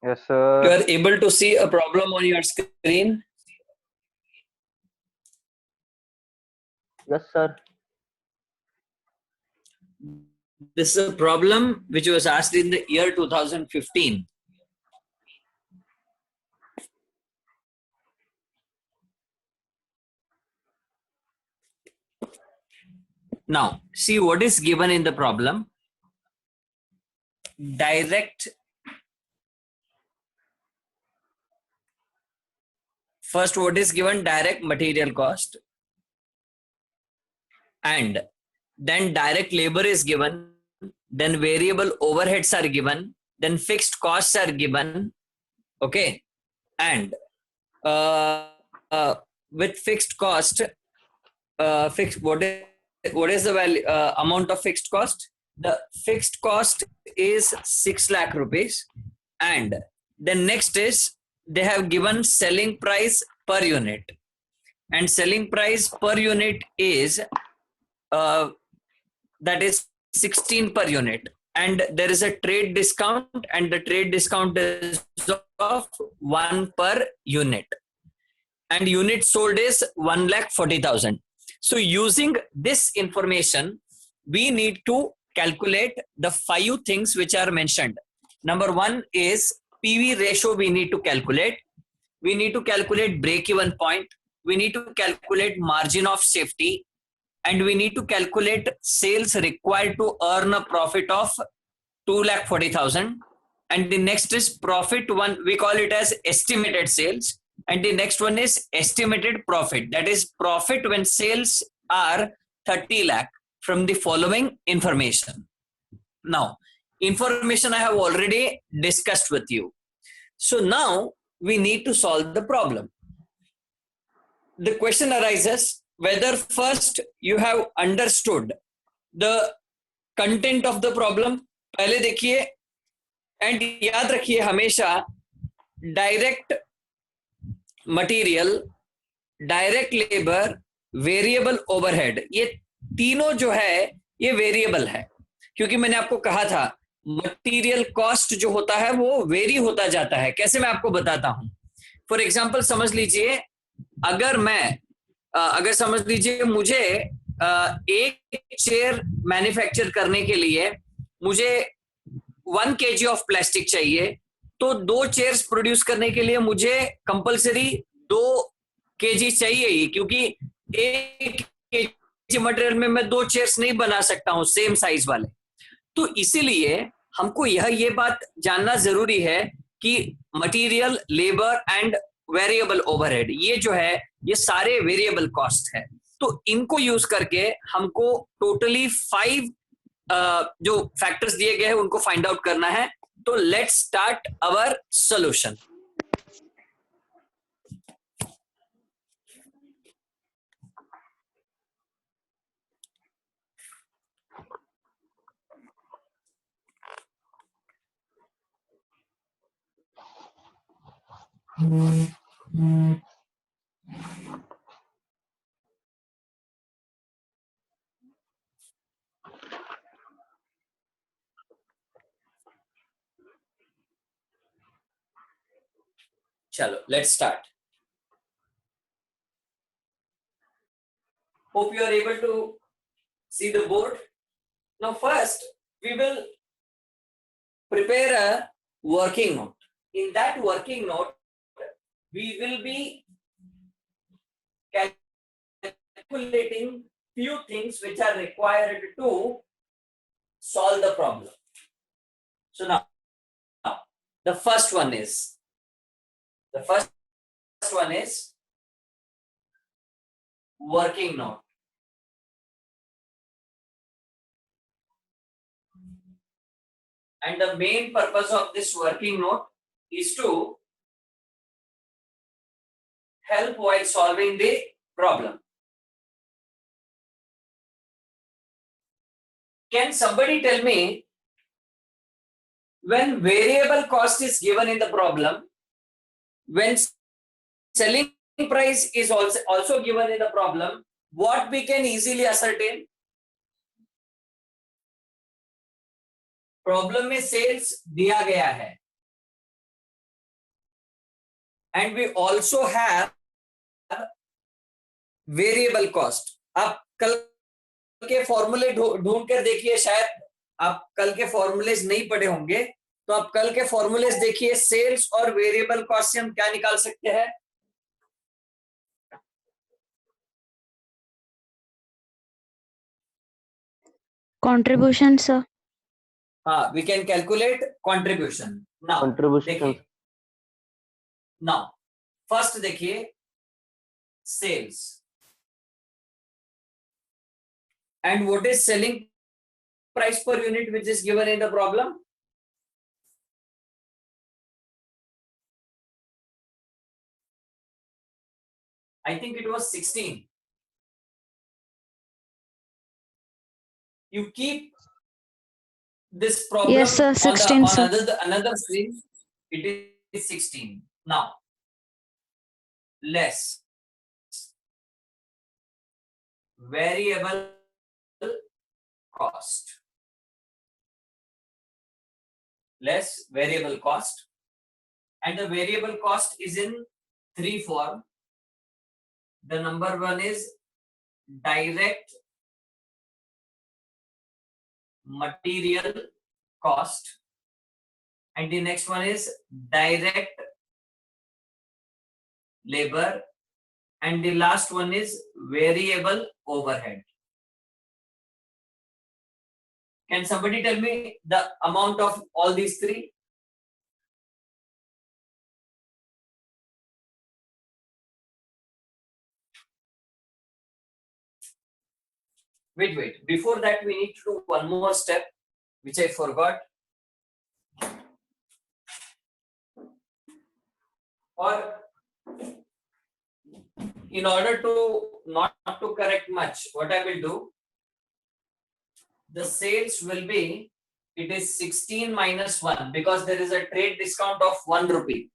Yes, You sir. are able to see a problem on your screen. Yes, sir. This is a problem which was asked in the year 2015. Now, see what is given in the problem. Direct, first what is given? Direct material cost, and then direct labor is given, then variable overheads are given, then fixed costs are given. Okay, and uh, uh, with fixed cost, fixed what is the value amount of fixed cost? The fixed cost is 6 lakh rupees, and then next is they have given selling price per unit, and selling price per unit is uh, that is 16 per unit, and there is a trade discount, and the trade discount is of 1 per unit, and unit sold is 1,40,000. So using this information, we need to calculate the 5 things which are mentioned. Number 1 is PV ratio. We need to calculate. We need to calculate break-even point. We need to calculate margin of safety, and we need to calculate sales required to earn a profit of 2,40,000. And the next is profit one, we call it as estimated sales, and the next one is estimated profit, that is profit when sales are 30 lakh from the following information. Now, information I have already discussed with you. So now we need to solve the problem. The question arises whether first you have understood the content of the problem. पहले देखिए, and याद रखिए हमेशा direct material, direct labour, variable overhead, ये तीनों जो है ये वेरिएबल है, क्योंकि मैंने आपको कहा था मटेरियल कॉस्ट जो होता है वो वेरी होता जाता है. कैसे, मैं आपको बताता हूं. फॉर एग्जांपल समझ लीजिए, अगर समझ लीजिए मुझे एक चेयर मैन्युफैक्चर करने के लिए मुझे 1 kg ऑफ प्लास्टिक चाहिए, तो 2 चेयर्स प्रोड्यूस करने के लिए मुझे कंपलसरी 2 kg चाहिए ही, क्योंकि 1 kg मटेरियल में मैं 2 चेयर्स नहीं बना सकता हूं सेम साइज वाले. तो इसीलिए हमको ये बात जानना जरूरी है कि material, labour and variable overhead, ये जो है ये सारे वेरिएबल कॉस्ट है. तो इनको यूज करके हमको टोटली 5 जो फैक्टर्स दिए गए हैं उनको फाइंड आउट करना है. तो लेट्स स्टार्ट अवर सॉल्यूशन. चलो, let's start. Hope you are able to see the board. Now first we will prepare a working note. In that working note we will be calculating few things which are required to solve the problem. So now the first one is working note. And the main purpose of this working note is to help while solving the problem. Can somebody tell me, when variable cost is given in the problem, when selling price is also given in the problem, what we can easily ascertain? Problem में sales दिया गया है, and we also have variable cost. आप कल के फॉर्मूले ढूंढ कर देखिए, शायद आप कल के फॉर्मूलेज नहीं पढ़े होंगे, तो आप कल के फॉर्मूलेज देखिए. सेल्स और वेरिएबल कॉस्ट से हम क्या निकाल सकते हैं? Contribution sir. हाँ, we can calculate contribution. Now contribution. देखिए, नाउ फर्स्ट देखिए sales, and what is selling price per unit which is given in the problem? I think it was 16. You keep this problem. Yes, sir, 16, on sir. another screen. It is 16. Now, less variable cost. Less variable cost. And the variable cost is in three form. The number one is direct material cost, and the next one is direct labor, and the last one is variable overhead. Can somebody tell me the amount of all these three? Wait. Before that, we need to do one more step, which I forgot. Or in order to not to correct much, what I will do, the sales will be, it is 16 minus 1 because there is a trade discount of 1 rupee.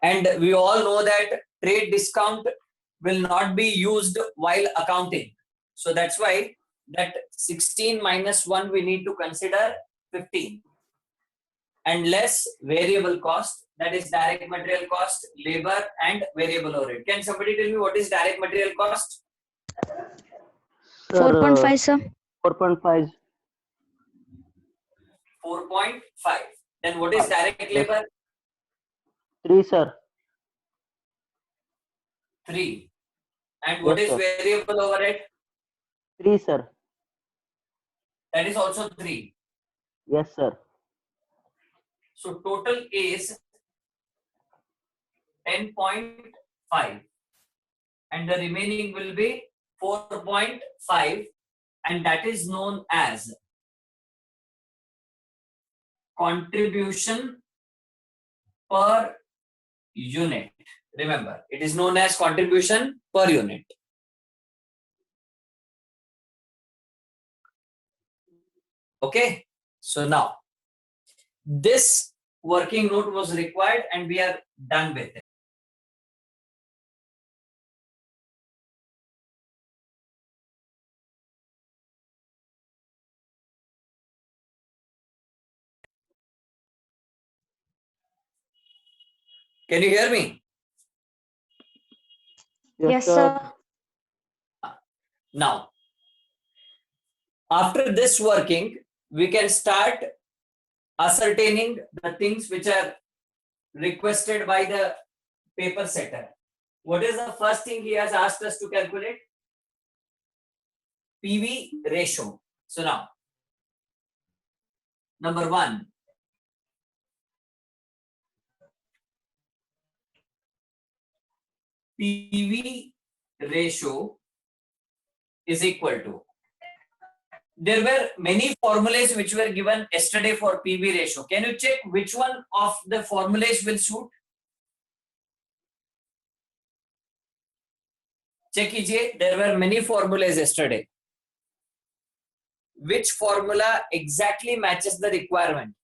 And we all know that trade discount will not be used while accounting. So that's why that 16 minus 1 we need to consider 15. And less variable cost, that is direct material cost, labor and variable overhead. Can somebody tell me what is direct material cost? Sir, 4.5 sir. 4.5. 4.5. Then what is direct labor? 3, sir. 3. And what Yes, is sir. variable overhead? 3, sir. That is also 3. Yes, sir. So total is 10.5 and the remaining will be 4.5, and that is known as contribution per unit. Remember, it is known as contribution per unit. Okay, so now this working note was required and we are done with it. Can you hear me? Yes sir. Now, after this working, we can start ascertaining the things which are requested by the paper setter. What is the first thing he has asked us to calculate? PV ratio. So now, number one, PV ratio is equal to, there were many formulas which were given yesterday for PV ratio. Can you check which one of the formulas will suit? Check कीजिए, there were many formulas yesterday. Which formula exactly matches the requirement?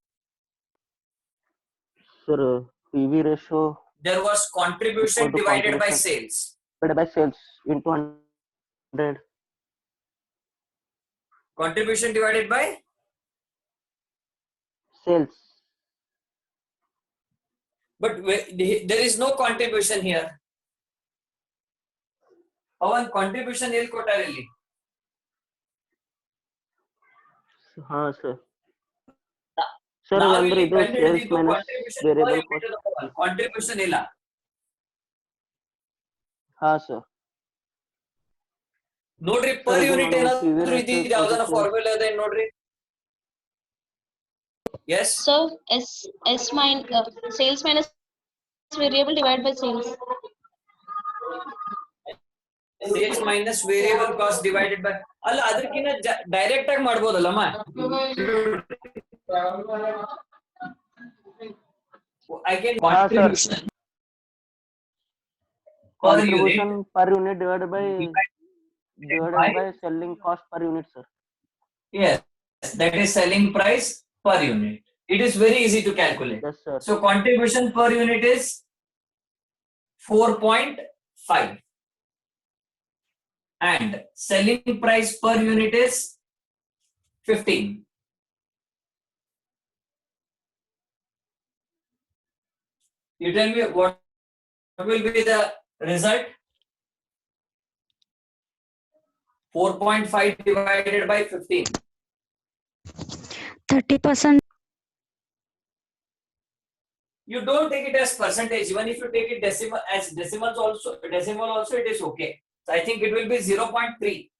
Sir, PV ratio There was contribution equal to divided by contribution sales. divided by sales into 100. Contribution divided by Sales. but there is no contribution here. Pawan, contribution ಎಲ್ಲಿ ಕೊಟ್ಟಾರೆ ಇಲ್ಲಿ? ಹಾ sir sir ನಾವು ಅಂದ್ರೆ ಇಲ್ಲಿ ಇದು sales ಕಂಡುಹಿಡಿದಿದ್ದು minus contribution per variable unit cost. Pawan, contribution ಇಲ್ಲ. ಹಾ ಸರ್ ನೋಡ್ರಿ per Sir, ಇದು unit ನಾವು PV ಏನಾದ್ರು ratio ಇದ್ದಿದ್ದು ಯಾವ್ದಾನ position- ಫಾರ್ಮುಲಾ ಇದೆ ನೋಡ್ರಿ. Yes. So S sales minus variable divided by sales. Sales minus variable cost divided by ಅಲ್ಲ ಅದಕ್ಕಿಂತ ಡೈರೆಕ್ಟ್ ಆಗಿ ಮಾಡ್ಬೋದಲ್ಲಮ್ಮ. I can ಹಾ sir contribution per unit contribution per unit divided by selling cost per unit sir. yes, that is selling price per unit. It is very easy to calculate. Yes sir. So contribution per unit is 4.5 and selling price per unit is 15. You tell me what will be the result? 4.5 divided by 15. 30%. You don't take it as percentage. Even if you take it decimal also it is okay. So I think it will be 0.3.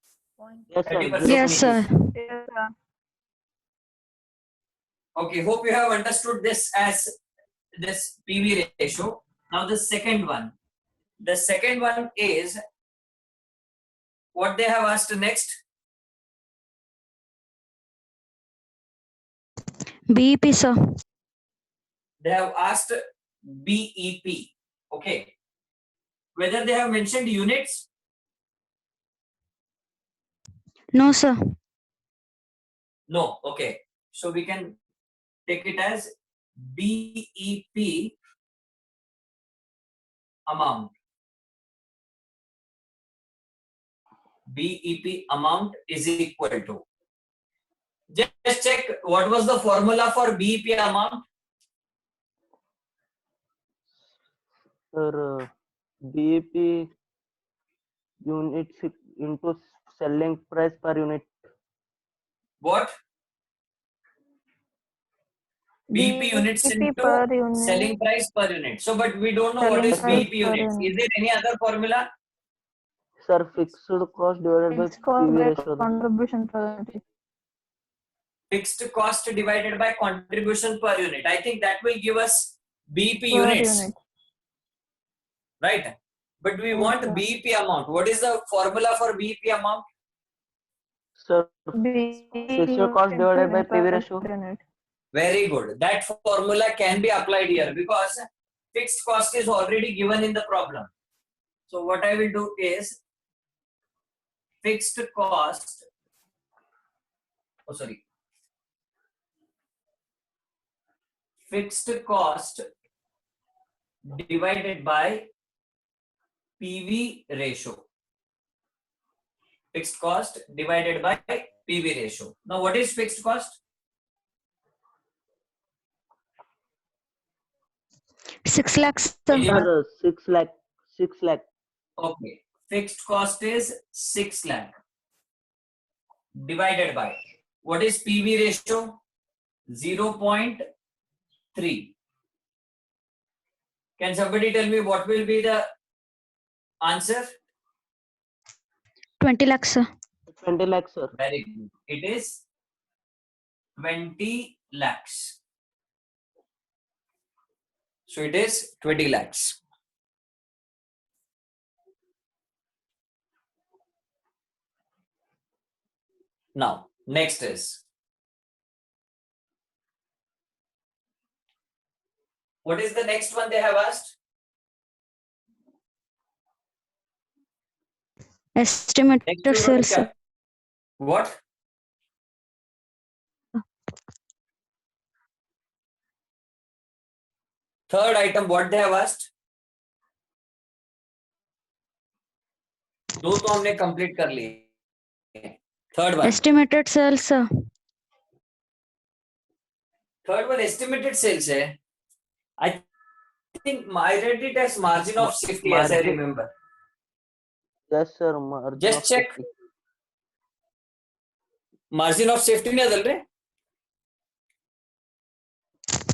Yes sir. 30%. Yes, sir. Okay, hope you have understood this as this PV ratio. Now the second one. The second one is what they have asked next. BEP, sir. They have asked BEP. Okay. Whether they have mentioned units? No, sir. No. Okay. So we can take it as BEP amount. BEP amount is equal to. Just check what was the formula for BEP amount. Sir, BEP units into selling price per unit. What? BEP units into selling price per unit. So, but we don't know what is Selling BEP units. Is there any other formula? Sir, fixed cost divided by PV ratio. Contribution per unit. Fixed cost divided by contribution per unit. I think that will give us BEP Per units. unit. Right? But we want sir. BEP amount. What is the formula for BEP amount? Sir, Fixed cost divided by PV ratio. Unit. Very good. That formula can be applied here because fixed cost is already given in the problem. So what I will do is fixed cost. Oh, sorry. Fixed cost divided by PV ratio. Fixed cost divided by PV ratio. Now, what is fixed cost? 6 lakhs, sir. Sir, 6 lakh. Okay. Fixed cost is 6 lakh divided by what is PV ratio? 0.3. Can somebody tell me what will be the answer? 20 lakhs, sir. 20 lakhs, sir. Very good. It is 20 lakhs. So it is 20 lakhs. Now, next is what is the next one they have asked? Estimated Next one sales, is sir. what? Third item, what they have asked? दो तो हमने complete कर लिए. Third one. Estimated sales, sir. Third one estimated sales है. I think I read it as margin of safety, as I Margin. remember. Yes, sir. Margin Just of check. safety. Margin of safety ne adalre?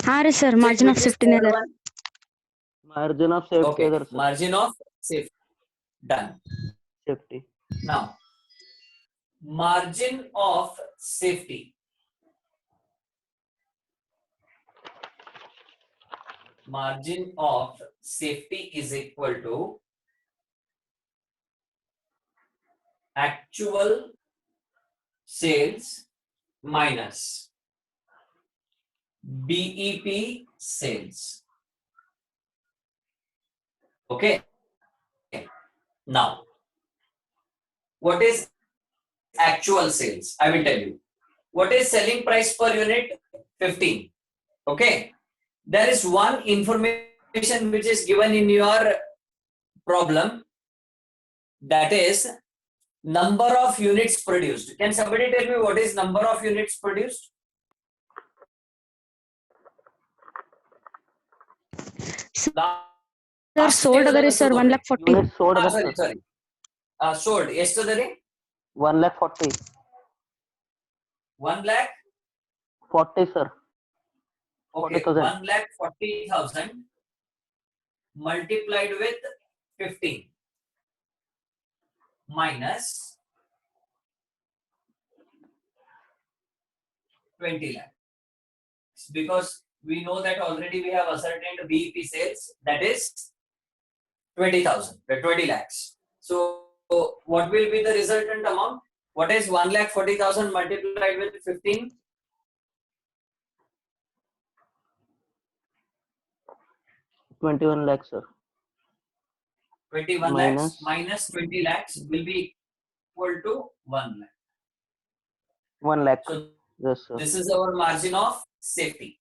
ಹಾ ರೀ sir Check margin which of is safety third ಇದೆ. one. Margin of safety Okay, other, sir. margin of safety. Done. Safety. Now, margin of safety. Margin of safety is equal to actual sales minus BEP sales. Okay. Now, what is actual sales? I will tell you. What is selling price per unit? 15. Okay. There is one information which is given in your problem, that is number of units produced. Can somebody tell me what is number of units produced? Sir sold ಅದ ರೀ sir 1,40,000. Units sold other, Sorry, sir. sorry. Sold. ಎಷ್ಟು ಅದ ರೀ? 1,40,000. 1,40,000. sir. Okay, 40,000. 1,40,000 multiplied with 15 minus 20 lakhs, because we know that already we have ascertained BEP sales, that is 20 lakhs. So what will be the resultant amount? What is 1,40,000 multiplied with 15? 21 lakhs, sir. 21 lakhs minus 20 lakhs will be equal to 1 lakh. 1 lakh. So Yes, sir. this is our margin of safety.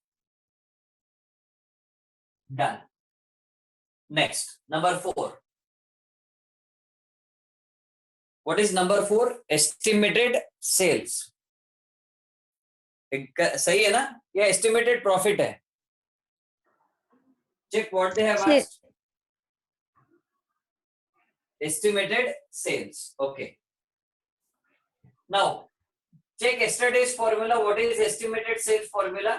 Done. Next, number 4. What is number 4? Estimated sales. सही है ना? या estimated profit है? Check what they have Say- asked. Estimated sales. Okay. Now, check yesterday's formula. What is estimated sales formula?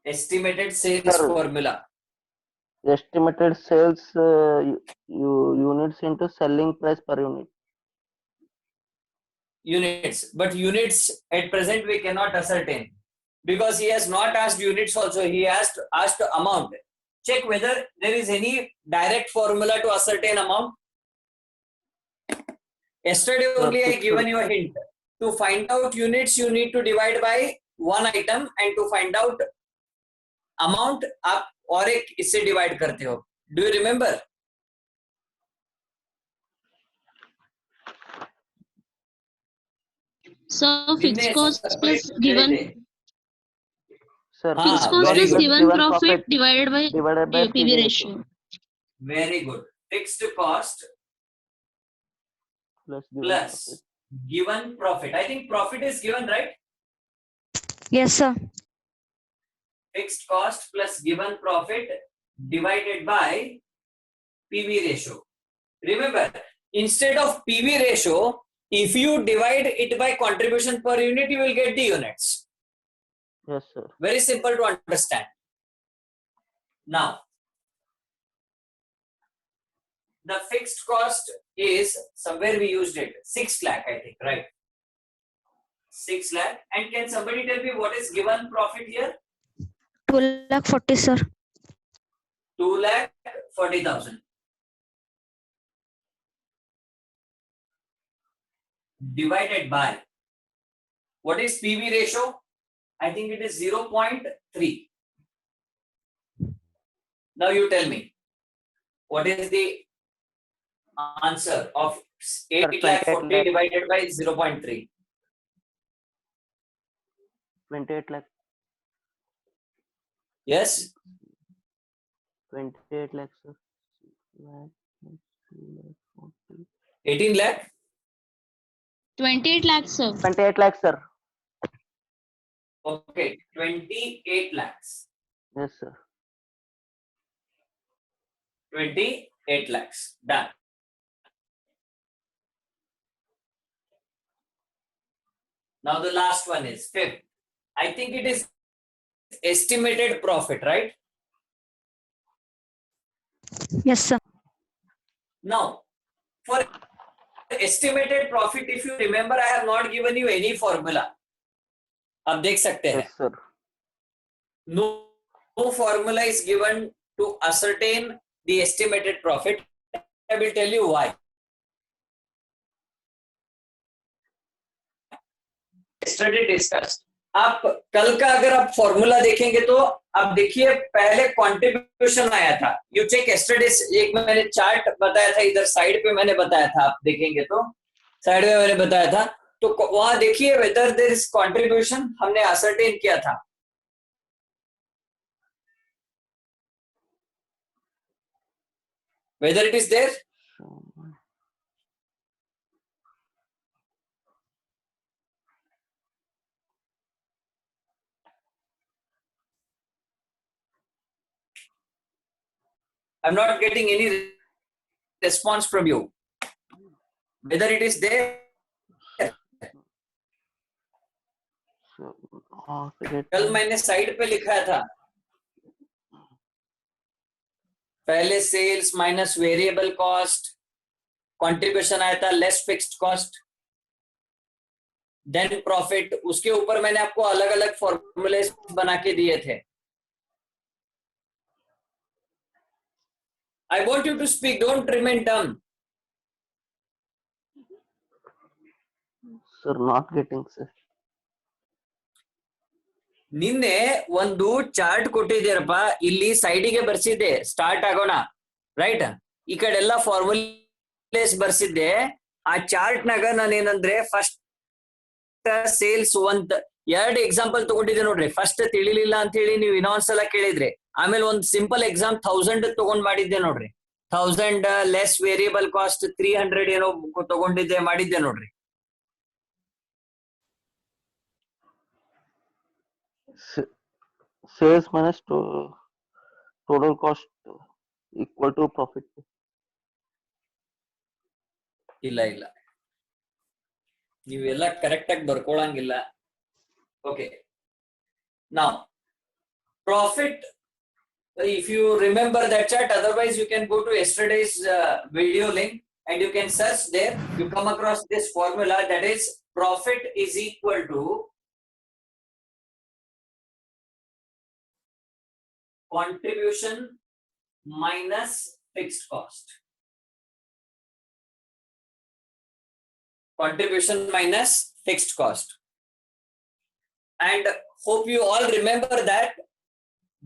Estimated sales Sir. formula. Estimated sales units into selling price per unit. Units, but units at present we cannot ascertain, because he has not asked units also, he asked amount. Check whether there is any direct formula to ascertain amount. Yesterday only I given you a hint. To find out units you need to divide by one item, and to find out amount आप और एक इससे divide करते हो. Do you remember? So fixed cost plus given Sir. fixed cost very plus good. given profit divided by PV ratio. Very good. Fixed cost Plus plus given profit. I think profit is given, right? Yes, sir. Fixed cost plus given profit divided by PV ratio. Remember, instead of PV ratio, if you divide it by contribution per unit, you will get the units. Yes, sir. Very simple to understand. Now, the fixed cost is, somewhere we used it, 6 lakh, I think, right? 6 lakh. And can somebody tell me what is given profit here? 2,40,000, sir. 2,40,000 divided by, what is PV ratio? I think it is 0.3. Now you tell me, what is the answer of 8,40,000 divided by 0.3? 28 lakh. Yes? 28 lakhs, sir. 18 lakh? 28 lakhs, sir. 28 lakhs, sir. Okay, 28 lakhs. Yes, sir. 28 lakhs. Done. Now the last one is fifth. I think it is estimated profit, right? Yes, sir. Now, for estimated profit, if you remember, I have not given you any formula. आप देख सकते हैं. Yes, sir. No formula is given to ascertain the estimated profit. I will tell you why. Yesterday discussed. आप कल का अगर आप formula देखेंगे तो आप देखिए पहले कंट्रीब्यूशन आया था. यू चेक यस्टरडे, एक मैंने चार्ट बताया था इधर साइड पे, मैंने बताया था, आप देखेंगे तो साइड में मैंने बताया था, तो वहां देखिए वेदर देयर इज कंट्रीब्यूशन, हमने असर्टेन किया था. Whether it is there. I'm not getting any response from you. Whether it is there. कल मैंने साइड पे लिखा था, पहले sales minus variable cost, contribution आया था less fixed cost, then profit. उसके ऊपर मैंने आपको अलग अलग फॉर्मूले बना के दिए थे. I want you to speak, don't remain dumb. Sir, not getting, sir. ನಿನ್ನೆ ಒಂದು ಚಾರ್ಟ್ ಕೊಟ್ಟಿದ್ದೀರಪ್ಪ, ಇಲ್ಲಿ ಸೈಡಿಗೆ ಬರ್ಸಿದ್ದೆ ಸ್ಟಾರ್ಟ್ ಆಗೋಣ, ರೈಟ್? ಈ ಕಡೆ ಎಲ್ಲ ಫಾರ್ಮುಲೇಸ್ ಬರ್ಸಿದ್ದೆ. ಆ ಚಾರ್ಟ್ ನಾಗ ನಾನು ಏನಂದ್ರೆ ಫಸ್ಟ್ ಸೇಲ್ಸ್ ಒಂದ್ ಎರಡು ಎಕ್ಸಾಂಪಲ್ ತಗೊಂಡಿದ್ದೆ ನೋಡ್ರಿ. ಫಸ್ಟ್ ತಿಳಿಲಿಲ್ಲ ಅಂತ ಹೇಳಿ ನೀವು ಇನ್ನೊಂದ್ಸಲ ಕೇಳಿದ್ರಿ. ಆಮೇಲೆ ಒಂದ್ ಸಿಂಪಲ್ ಎಕ್ಸಾಮ್ 1000 ತಗೊಂಡ್ ಮಾಡಿದ್ದೆ ನೋಡ್ರಿ. 1000 ಲೆಸ್ ವೇರಿಯಬಲ್ ಕಾಸ್ಟ್ 300 ಏನೋ ತಗೊಂಡಿದ್ದೆ, ಮಾಡಿದ್ದೆ ನೋಡ್ರಿ. Sales minus total cost equal to profit. ಇಲ್ಲ ಇಲ್ಲ, ನೀವೆಲ್ಲ ಕರೆಕ್ಟ್ ಆಗಿ ಬರ್ಕೊಳಂಗಿಲ್ಲ. Okay, now profit, if you remember that chart, otherwise you can go to yesterday's video link and you can search there. You come across this formula, that is profit is equal to contribution minus fixed cost. Contribution minus fixed cost. And hope you all remember that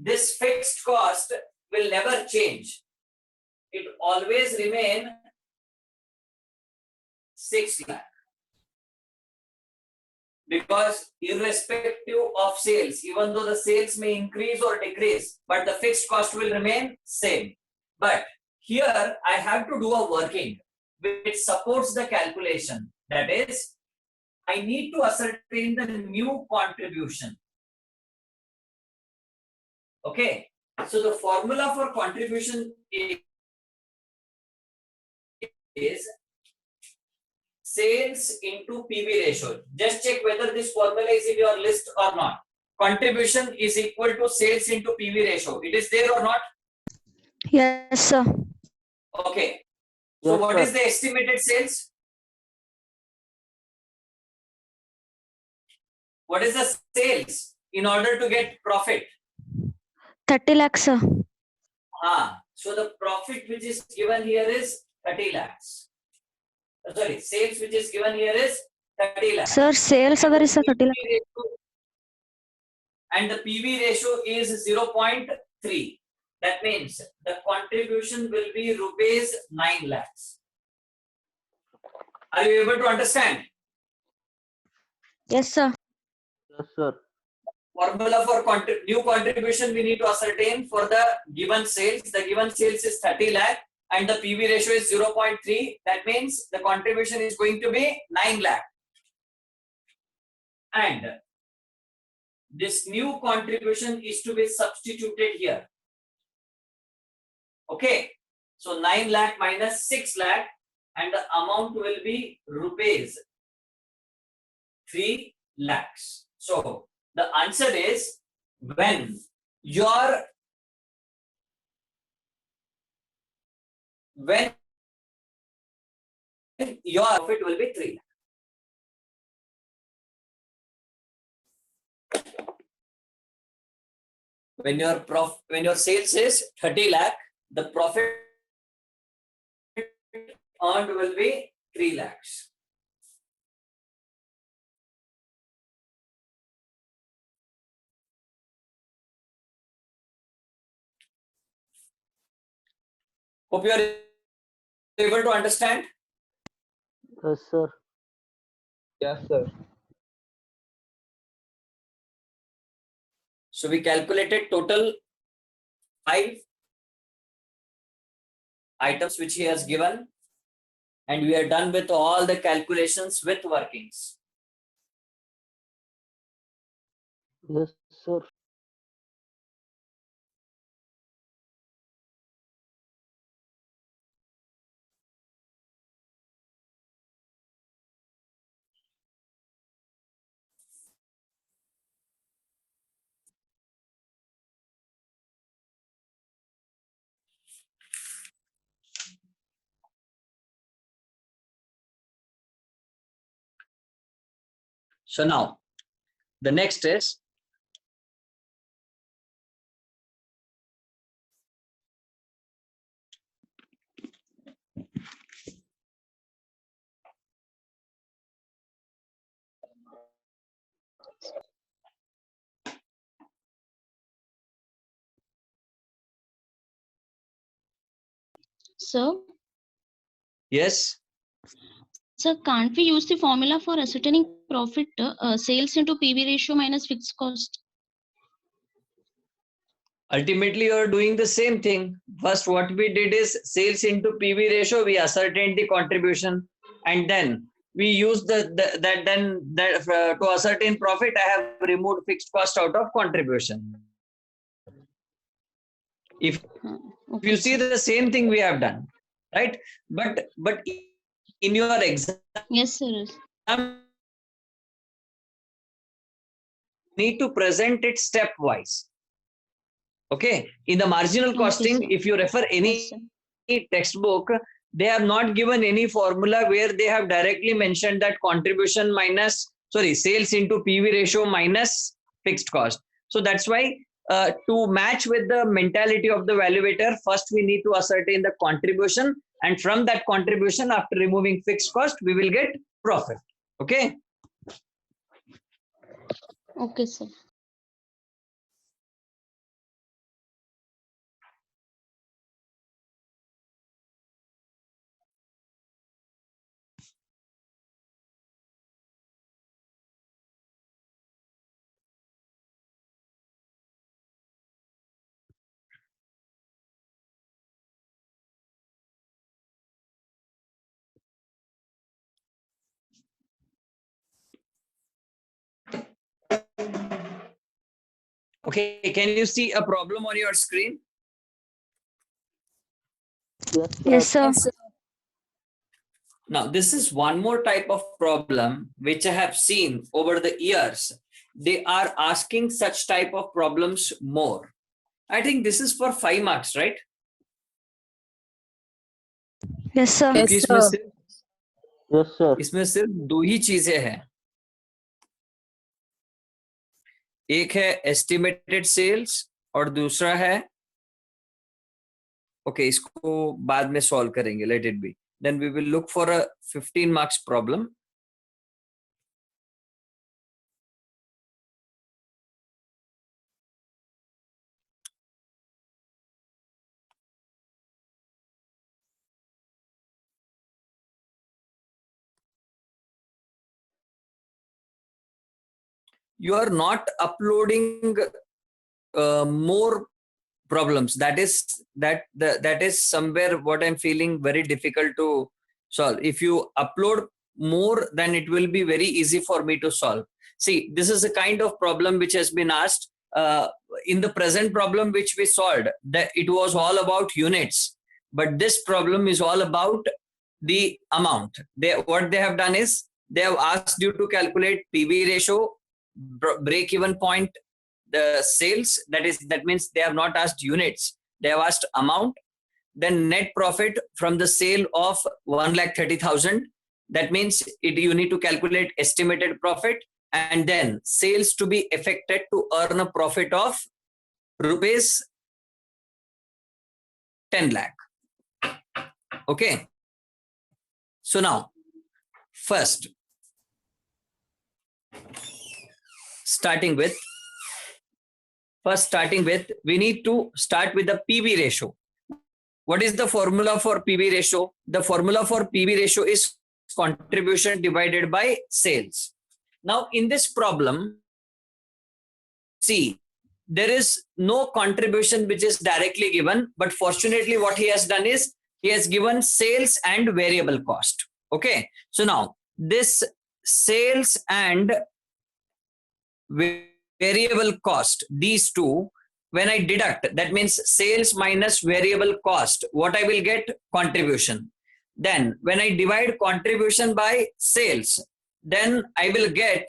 this fixed cost will never change. It always remain 6 lakh. Because irrespective of sales, even though the sales may increase or decrease, but the fixed cost will remain same. But here I have to do a working which supports the calculation. That is, I need to ascertain the new contribution. Okay, so the formula for contribution is sales into PV ratio. Just check whether this formula is in your list or not. Contribution is equal to sales into PV ratio. It is there or not? Yes, sir. Okay. So Yes, what sir. is the estimated sales? What is the sales in order to get profit? 30 lakhs, sir. So the profit which is given here is 30 lakhs. Sorry, sales which is given here is 30 lakhs. Sir, sales other is 30 lakhs. And the PV ratio is 0.3. That means the contribution will be rupees 9 lakhs. Are you able to understand? Yes, sir. Yes, sir. Formula for new contribution we need to ascertain for the given sales. The given sales is 30 lakh and the PV ratio is 0.3. That means the contribution is going to be 9 lakh. And this new contribution is to be substituted here. Okay, so 9 lakh minus 6 lakh, and the amount will be rupees 3 lakhs. So the answer is when your profit will be 3 lakh. When your sales is 30 lakh, the profit earned will be 3 lakhs. Hope you are able to understand. Yes, sir. Yes, sir. So we calculated total 5 items which he has given, and we are done with all the calculations with workings. Yes, sir. So now the next is So, yes. sir, can't we use the formula for ascertaining profit, sales into PV ratio minus fixed cost? Ultimately, you are doing the same thing. First, what we did is sales into PV ratio. We ascertained the contribution, and then we used to ascertain profit. I have removed fixed cost out of contribution. If Okay, you see sir. the same thing we have done, right? But in your exam, Yes, sir. need to present it stepwise. Okay, in the marginal costing, sir. if you refer Yes, any sir. textbook, they have not given any formula where they have directly mentioned that contribution minus, sorry, sales into PV ratio minus fixed cost. So that's why to match with the mentality of the valuator, first we need to ascertain the contribution, and from that contribution, after removing fixed cost, we will get profit. Okay. Okay, sir. Okay, can you see a problem on your screen? Yes, sir. Yes, sir. Now, this is one more type of problem which I have seen over the years. They are asking such type of problems more. I think this is for 5 marks, right? Yes, sir. क्योंकि इसमें सिर्फ Yes, sir. इसमें सिर्फ 2 ही चीजें हैं. एक है estimated sales और दूसरा है, ओके, इसको बाद में सॉल्व करेंगे, let it be. Then we will look for a 15 marks problem. You are not uploading more problems. That is somewhere what I'm feeling very difficult to solve. If you upload more, then it will be very easy for me to solve. See, this is a kind of problem which has been asked in the present problem which we solved, that it was all about units, but this problem is all about the amount. What they have done is they have asked you to calculate PV ratio, break even point, the sales, that means they have not asked units, they have asked amount, then net profit from the sale of 1,30,000, that means you need to calculate estimated profit, and then sales to be effected to earn a profit of rupees 10 lakh. Okay. So now, first, starting with, we need to start with the PV ratio. What is the formula for PV ratio? The formula for PV ratio is contribution divided by sales. Now, in this problem, see, there is no contribution which is directly given, but fortunately what he has done is he has given sales and variable cost. Okay. So now this sales and variable cost, these two, when I deduct, that means sales minus variable cost, what I will get? Contribution. Then when I divide contribution by sales, then I will get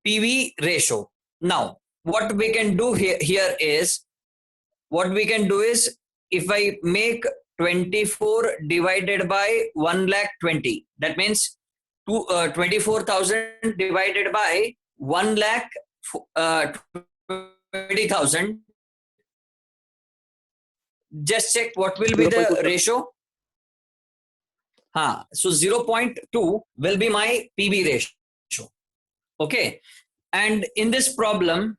PV ratio. Now, what we can do here is, if I make 24 divided by 1,20,000, that means 24,000 divided by 1,20,000. Just check what will be the ratio. So 0.2 will be my PV ratio. Okay. And in this problem,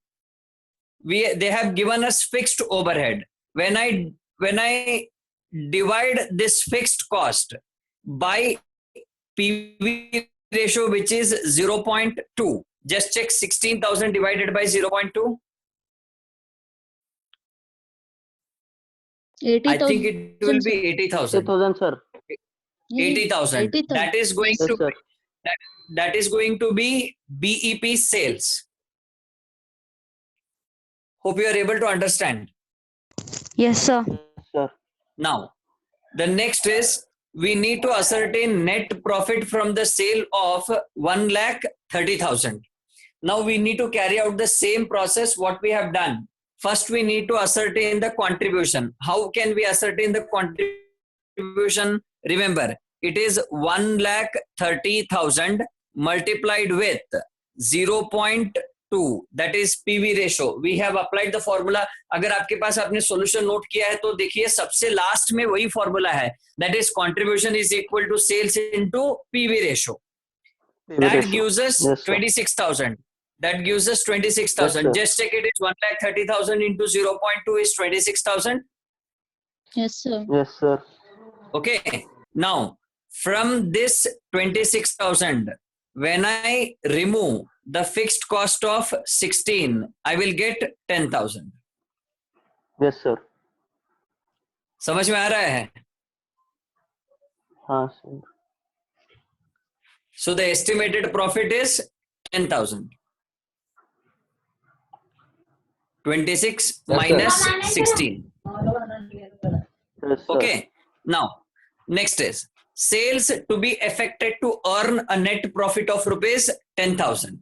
they have given us fixed overhead. When I divide this fixed cost by PV ratio, which is 0.2, just check 16,000 divided by 0.2. I think it will be 80,000. 80,000, sir. 80,000. That is going Yes, to sir. that is going to be BEP sales. Hope you are able to understand. Yes, sir. Yes, sir. Now, the next is we need to ascertain net profit from the sale of 1,30,000. Now we need to carry out the same process what we have done. First, we need to ascertain the contribution. How can we ascertain the contribution? Remember, it is 1,30,000 multiplied with 0.2, that is PV ratio. We have applied the formula. अगर आपके पास आपने solution note किया है तो देखिए सबसे last में वही formula है. That is contribution is equal to sales into PV ratio. That gives us 26,000. That gives us 26,000. Yes, just check it is 1,30,000 into 0.2 is 26,000. Yes, sir. Yes, sir. Okay. Now, from this 26,000, when I remove the fixed cost of 16, I will get 10,000. Yes, sir. समझ में आ रहा है? हाँ, sir. So the estimated profit is 10,000. 26 minus 16. Yes, sir. Okay. Now, next is sales to be effected to earn a net profit of rupees 10,000.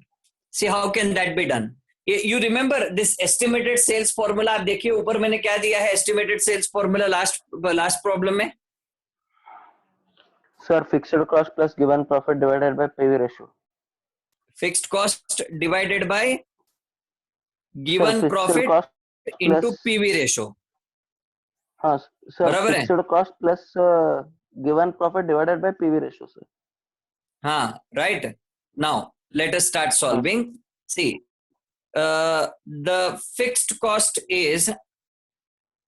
See how can that be done? You remember this estimated sales formula? आप देखिए ऊपर मैंने क्या दिया है estimated sales formula last problem में? Sir, fixed cost plus given profit divided by PV ratio. Fixed cost divided by given Sir, profit cost into plus- PV ratio. हाँ, sir. बराबर है? Fixed cost plus given profit divided by PV ratio, sir. Right. Now, let us start solving. See, the fixed cost is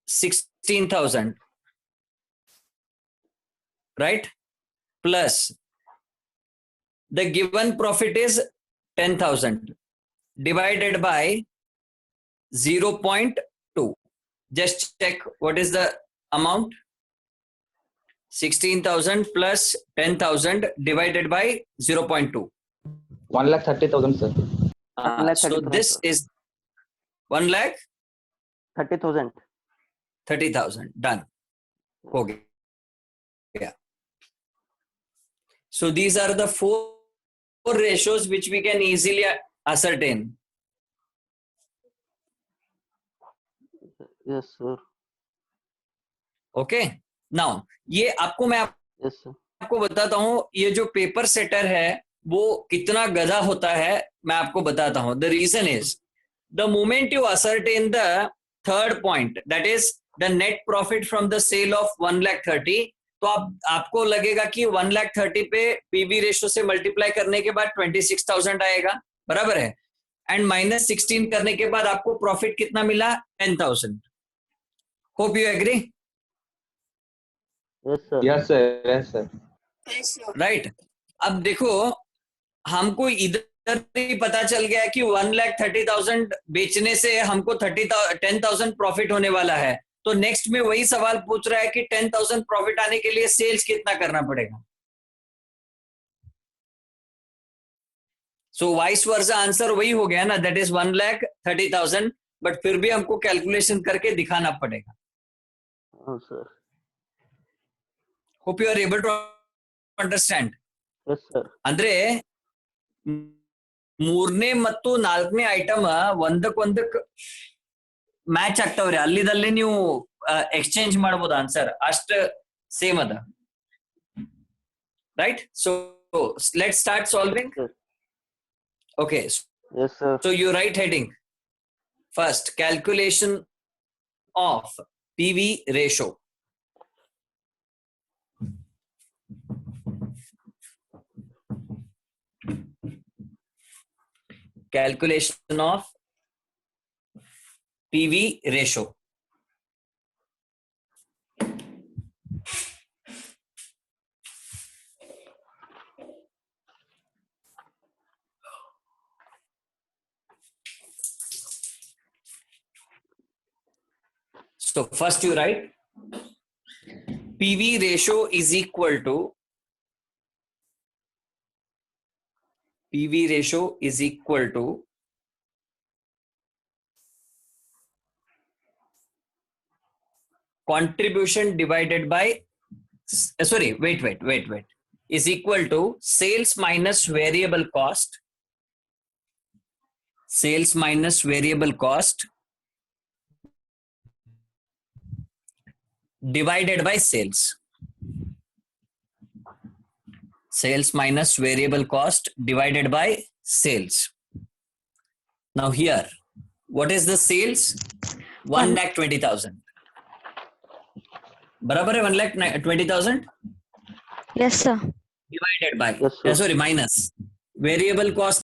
16,000, right? Plus the given profit is 10,000 divided by 0.2. Just check what is the amount. 16,000 plus 10,000 divided by 0.2. 1,30,000, sir. So 1,30,000, this sir. is 1,30,000. 30,000. Done. Okay. Yeah. So these are the four ratios which we can easily ascertain. Yes, sir. Okay. Now ये आपको मैं Yes, sir. आपको बताता हूँ, ये जो paper setter है वो कितना गधा होता है मैं आपको बताता हूँ. The reason is the moment you ascertain the third point, that is the net profit from the sale of 1,30,000, तो आपको लगेगा कि 1,30,000 पे पीवी रेशो से मल्टीप्लाई करने के बाद 26,000 आएगा, बराबर है, एंड -16 करने के बाद आपको प्रॉफिट कितना मिला? 10,000. Hope you agree. Yes, sir. Yes, sir. Yes, sir. Right. अब देखो हमको इधर ही पता चल गया कि 1,30,000 बेचने से हमको 10,000 प्रॉफिट होने वाला है. तो नेक्स्ट में वही सवाल पूछ रहा है कि 10,000 प्रॉफिट आने के लिए सेल्स कितना करना पड़ेगा. सो वाइस वर्सा आंसर वही हो गया ना, दैट इज 1,30,000, बट फिर भी हमको कैलकुलेशन करके दिखाना पड़ेगा. Oh, sir. Hope you are able to understand. Yes, sir. ಅಂದ್ರೆ ಮೂರನೇ ಮತ್ತು ನಾಲ್ಕನೇ ಐಟಮ್ ಒಂದಕ್ಕೊಂದಕ್ಕೆ ಮ್ಯಾಚ್ ಆಗ್ತಾವ್ರಿ, ಅಲ್ಲಿದಲ್ಲಿ ನೀವು ಎಕ್ಸ್ಚೇಂಜ್ ಮಾಡಬಹುದು ಆನ್ಸರ್, ಅಷ್ಟ ಸೇಮ್ ಅದ. Right. So let start solving. Sir. Okay. Yes, sir. So you write heading first, calculation of PV ratio. Calculation of PV ratio. So first you write PV ratio is equal to contribution divided by is equal to sales minus variable cost divided by sales minus variable cost divided by sales. Now here, what is the sales? 1,20,000. बराबर है 1,20,000 Yes, sir. divided by Yes, sir. minus variable cost